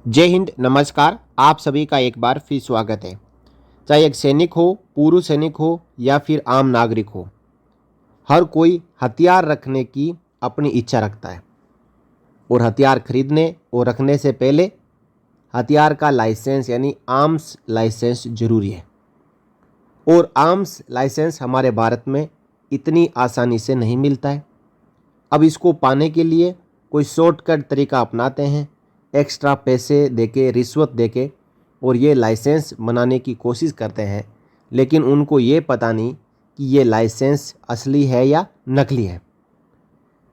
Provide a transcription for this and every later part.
जय हिंद, नमस्कार। आप सभी का एक बार फिर स्वागत है। चाहे एक सैनिक हो, पूर्व सैनिक हो या फिर आम नागरिक हो, हर कोई हथियार रखने की अपनी इच्छा रखता है। और हथियार खरीदने और रखने से पहले हथियार का लाइसेंस यानी आर्म्स लाइसेंस जरूरी है। और आर्म्स लाइसेंस हमारे भारत में इतनी आसानी से नहीं मिलता है। अब इसको पाने के लिए कोई शॉर्टकट तरीका अपनाते हैं, एक्स्ट्रा पैसे देके, रिश्वत देके, और ये लाइसेंस बनाने की कोशिश करते हैं। लेकिन उनको ये पता नहीं कि ये लाइसेंस असली है या नकली है।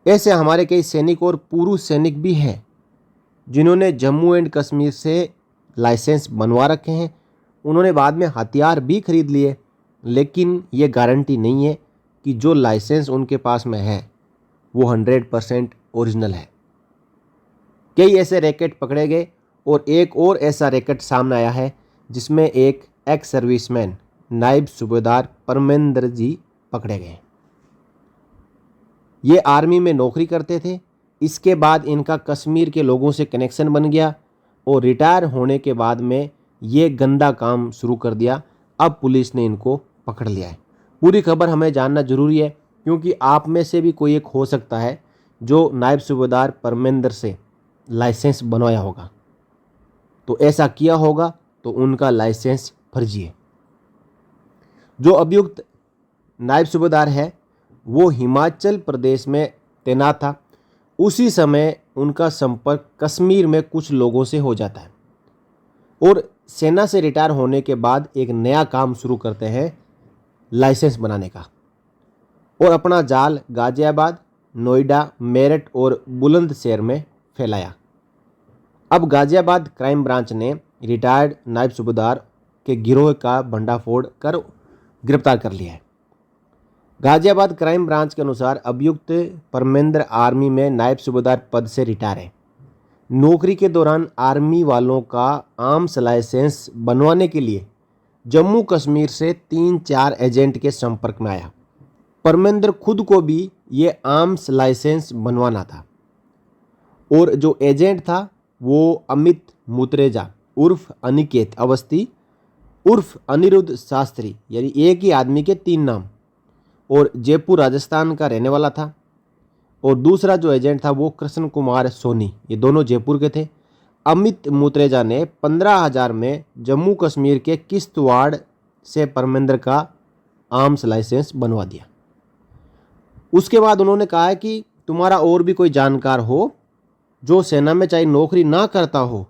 ऐसे हमारे कई सैनिक और पूर्व सैनिक भी हैं जिन्होंने जम्मू एंड कश्मीर से लाइसेंस बनवा रखे हैं। उन्होंने बाद में हथियार भी खरीद लिए, लेकिन ये गारंटी नहीं है कि जो लाइसेंस उनके पास में है वो 100% ओरिजिनल है। कई ऐसे रैकेट पकड़े गए और एक और ऐसा रैकेट सामने आया है जिसमें एक एक्स सर्विसमैन नायब सूबेदार परमेंद्र जी पकड़े गए। ये आर्मी में नौकरी करते थे। इसके बाद इनका कश्मीर के लोगों से कनेक्शन बन गया और रिटायर होने के बाद में ये गंदा काम शुरू कर दिया। अब पुलिस ने इनको पकड़ लिया है। पूरी खबर हमें जानना जरूरी है, क्योंकि आप में से भी कोई एक हो सकता है जो नायब सूबेदार परमेंद्र से लाइसेंस बनवाया होगा। तो ऐसा किया होगा तो उनका लाइसेंस फर्जी है। जो अभियुक्त नायब सूबेदार है वो हिमाचल प्रदेश में तैनात था। उसी समय उनका संपर्क कश्मीर में कुछ लोगों से हो जाता है और सेना से रिटायर होने के बाद एक नया काम शुरू करते हैं, लाइसेंस बनाने का। और अपना जाल गाजियाबाद, नोएडा, मेरठ और बुलंदशहर में फैलाया। अब गाजियाबाद क्राइम ब्रांच ने रिटायर्ड नायब सूबेदार के गिरोह का भंडाफोड़ कर गिरफ्तार कर लिया है। गाजियाबाद क्राइम ब्रांच के अनुसार अभियुक्त परमेंद्र आर्मी में नायब सूबेदार पद से रिटायर है। नौकरी के दौरान आर्मी वालों का आर्म्स लाइसेंस बनवाने के लिए जम्मू कश्मीर से 3-4 एजेंट के संपर्क में आया। परमेंद्र खुद को भी ये आर्म्स लाइसेंस बनवाना था और जो एजेंट था वो अमित मुत्रेजा उर्फ अनिकेत अवस्थी उर्फ अनिरुद्ध शास्त्री, यानी एक ही आदमी के 3 नाम, और जयपुर राजस्थान का रहने वाला था। और दूसरा जो एजेंट था वो कृष्ण कुमार सोनी, ये दोनों जयपुर के थे। अमित मुत्रेजा ने 15,000 में जम्मू कश्मीर के किश्तवाड़ से परमेंद्र का आर्म्स लाइसेंस बनवा दिया। उसके बाद उन्होंने कहा कि तुम्हारा और भी कोई जानकार हो जो सेना में चाहे नौकरी ना करता हो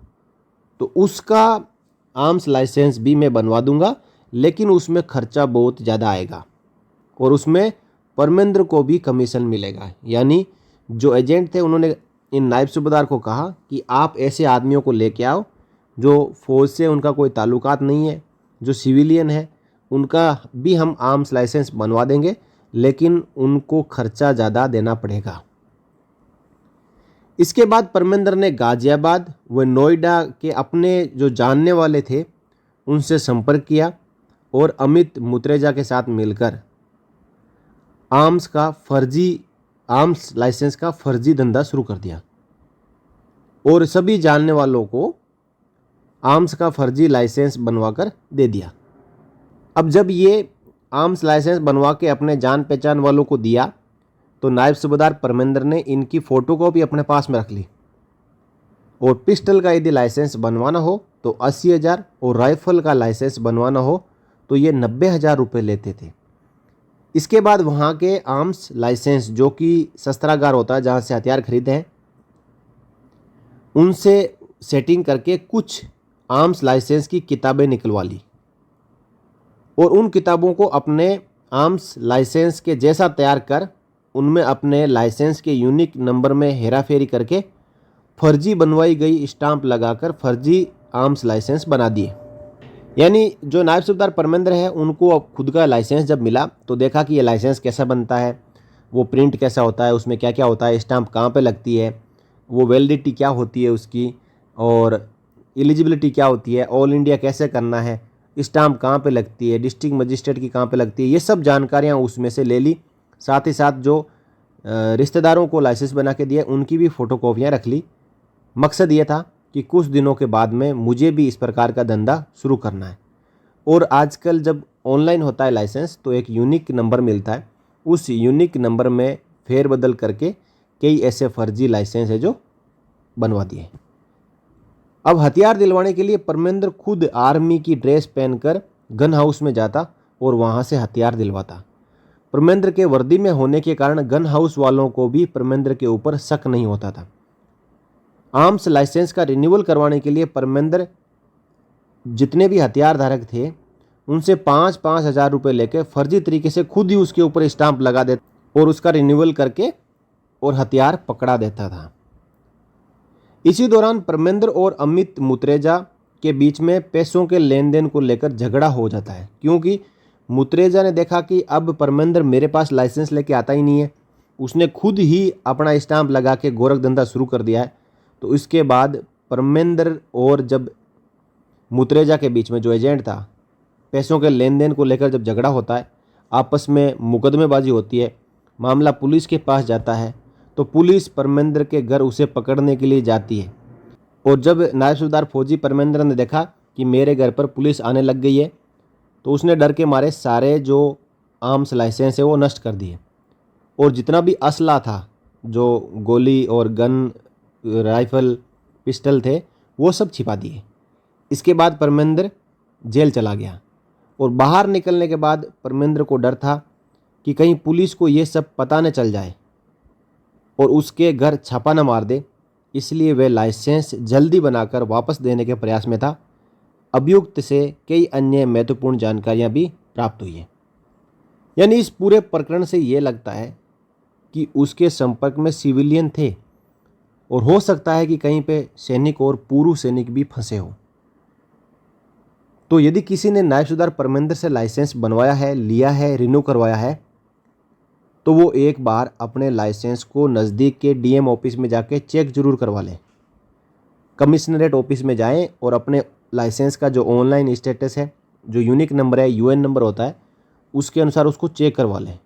तो उसका आर्म्स लाइसेंस भी मैं बनवा दूंगा, लेकिन उसमें खर्चा बहुत ज़्यादा आएगा और उसमें परमेंद्र को भी कमीशन मिलेगा। यानी जो एजेंट थे उन्होंने इन नायब सूबेदार को कहा कि आप ऐसे आदमियों को लेके आओ जो फौज से उनका कोई ताल्लुकात नहीं है, जो सिविलियन है, उनका भी हम आर्म्स लाइसेंस बनवा देंगे, लेकिन उनको खर्चा ज़्यादा देना पड़ेगा। इसके बाद परमेंद्र ने गाजियाबाद व नोएडा के अपने जो जानने वाले थे उनसे संपर्क किया और अमित मुत्रेजा के साथ मिलकर आर्म्स लाइसेंस का फर्जी धंधा शुरू कर दिया और सभी जानने वालों को आर्म्स का फर्जी लाइसेंस बनवाकर दे दिया। अब जब ये आर्म्स लाइसेंस बनवा के अपने जान पहचान वालों को दिया तो नायब सूबेदार परमेंद्र ने इनकी फ़ोटोकॉपी अपने पास में रख ली और पिस्टल का यदि लाइसेंस बनवाना हो तो 80,000 और राइफल का लाइसेंस बनवाना हो तो ये 90,000 रुपये लेते थे। इसके बाद वहाँ के आर्म्स लाइसेंस, जो कि शस्त्रागार होता है जहाँ से हथियार खरीदे हैं, उनसे सेटिंग करके कुछ आर्म्स लाइसेंस की किताबें निकलवा ली और उन किताबों को अपने आर्म्स लाइसेंस के जैसा तैयार कर उनमें अपने लाइसेंस के यूनिक नंबर में हेराफेरी करके फर्जी बनवाई गई स्टाम्प लगाकर फर्जी आर्म्स लाइसेंस बना दिए। यानी जो नायब सूबेदार परमेंद्र है उनको अब खुद का लाइसेंस जब मिला तो देखा कि ये लाइसेंस कैसा बनता है, वो प्रिंट कैसा होता है, उसमें क्या क्या होता है, स्टाम्प कहाँ पे लगती है, वो वैलिडिटी क्या होती है उसकी, और एलिजिबिलिटी क्या होती है, ऑल इंडिया कैसे करना है, स्टाम्प कहाँ पे लगती है, डिस्ट्रिक्ट मजिस्ट्रेट की कहाँ पे लगती है, ये सब जानकारियाँ उसमें से ले ली। साथ ही साथ जो रिश्तेदारों को लाइसेंस बना के दिए उनकी भी फ़ोटोकॉपियाँ रख ली। मकसद ये था कि कुछ दिनों के बाद में मुझे भी इस प्रकार का धंधा शुरू करना है। और आजकल जब ऑनलाइन होता है लाइसेंस तो एक यूनिक नंबर मिलता है, उस यूनिक नंबर में फेरबदल करके कई ऐसे फर्जी लाइसेंस है जो बनवा दिए। अब हथियार दिलवाने के लिए परमेंद्र खुद आर्मी की ड्रेस पहनकर गन हाउस में जाता और वहां से हथियार दिलवाता। परमेंद्र के वर्दी में होने के कारण गन हाउस वालों को भी परमेंद्र के ऊपर शक नहीं होता था। आर्म्स लाइसेंस का रिन्यूअल करवाने के लिए परमेंद्र जितने भी हथियार धारक थे उनसे 5-5 हज़ार रुपये लेकर फर्जी तरीके से खुद ही उसके ऊपर स्टाम्प लगा देता और उसका रिन्यूअल करके और हथियार पकड़ा देता था। इसी दौरान परमेंद्र और अमित मुत्रेजा के बीच में पैसों के लेन देन को लेकर झगड़ा हो जाता है, क्योंकि मुत्रेजा ने देखा कि अब परमेंद्र मेरे पास लाइसेंस लेके आता ही नहीं है, उसने खुद ही अपना स्टाम्प लगा के गोरख धंधा शुरू कर दिया है। तो इसके बाद परमेंद्र और जब मुत्रेजा के बीच में जो एजेंट था, पैसों के लेन देन को लेकर जब झगड़ा होता है, आपस में मुकदमेबाजी होती है, मामला पुलिस के पास जाता है, तो पुलिस परमेंद्र के घर उसे पकड़ने के लिए जाती है। और जब नायब सूबेदार फौजी परमेंद्र ने देखा कि मेरे घर पर पुलिस आने लग गई है, तो उसने डर के मारे सारे जो आर्म्स लाइसेंस है वो नष्ट कर दिए और जितना भी असला था, जो गोली और गन, राइफल, पिस्टल थे, वो सब छिपा दिए। इसके बाद परमेंद्र जेल चला गया और बाहर निकलने के बाद परमेंद्र को डर था कि कहीं पुलिस को ये सब पता न चल जाए और उसके घर छापा न मार दे, इसलिए वह लाइसेंस जल्दी बनाकर वापस देने के प्रयास में था। अभियुक्त से कई अन्य महत्वपूर्ण जानकारियां भी प्राप्त हुई हैं। यानी इस पूरे प्रकरण से ये लगता है कि उसके संपर्क में सिविलियन थे और हो सकता है कि कहीं पे सैनिक और पूर्व सैनिक भी फंसे हो। तो यदि किसी ने नायब सूबेदार परमेंद्र से लाइसेंस बनवाया है, लिया है, रिन्यू करवाया है, तो वो एक बार अपने लाइसेंस को नज़दीक के डीएम ऑफिस में जाके चेक जरूर करवा लें। कमिश्नरेट ऑफिस में जाएं और अपने लाइसेंस का जो ऑनलाइन स्टेटस है, जो यूनिक नंबर है, यूएन नंबर होता है, उसके अनुसार उसको चेक करवा लें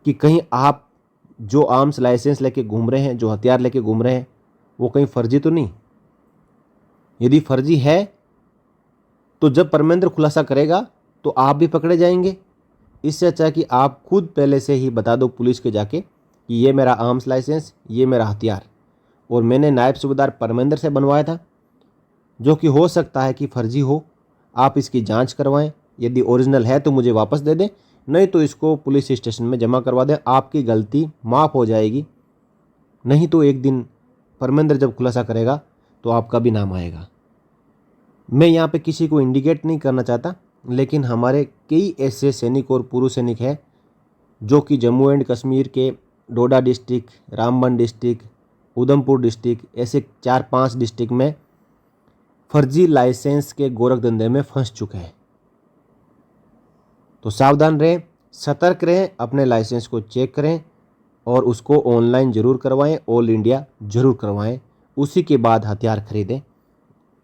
कि कहीं आप जो आर्म्स लाइसेंस लेके घूम रहे हैं, जो हथियार लेके घूम रहे हैं, वो कहीं फर्जी तो नहीं। यदि फर्जी है तो जब परमेंद्र खुलासा करेगा तो आप भी पकड़े जाएंगे। इससे अच्छा कि आप खुद पहले से ही बता दो पुलिस के जाके कि ये मेरा आर्म्स लाइसेंस, ये मेरा हथियार और मैंने नायब सूबेदार परमेंद्र से बनवाया था, जो कि हो सकता है कि फर्जी हो। आप इसकी जांच करवाएं, यदि ओरिजिनल है तो मुझे वापस दे दें, नहीं तो इसको पुलिस स्टेशन में जमा करवा दें, आपकी गलती माफ़ हो जाएगी। नहीं तो एक दिन परमेंद्र जब खुलासा करेगा तो आपका भी नाम आएगा। मैं यहाँ पे किसी को इंडिकेट नहीं करना चाहता, लेकिन हमारे कई ऐसे सैनिक और पूर्व सैनिक हैं जो कि जम्मू एंड कश्मीर के Doda district, Ramban district, Udhampur district, ऐसे 4-5 डिस्ट्रिक्ट में फर्जी लाइसेंस के गोरख धंधे में फंस चुके हैं। तो सावधान रहें, सतर्क रहें, अपने लाइसेंस को चेक करें और उसको ऑनलाइन ज़रूर करवाएं, ऑल इंडिया ज़रूर करवाएं, उसी के बाद हथियार खरीदें।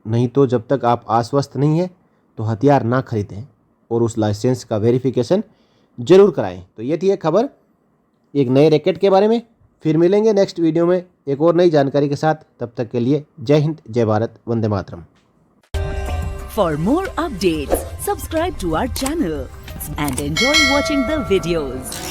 नहीं तो जब तक आप आश्वस्त नहीं हैं तो हथियार ना खरीदें और उस लाइसेंस का वेरिफिकेशन ज़रूर कराएं। तो ये थी एक खबर एक नए रैकेट के बारे में। फिर मिलेंगे नेक्स्ट वीडियो में एक और नई जानकारी के साथ। तब तक के लिए जय हिंद, जय Bharat, Vande Mataram. For more updates, subscribe to our channel and enjoy watching the videos.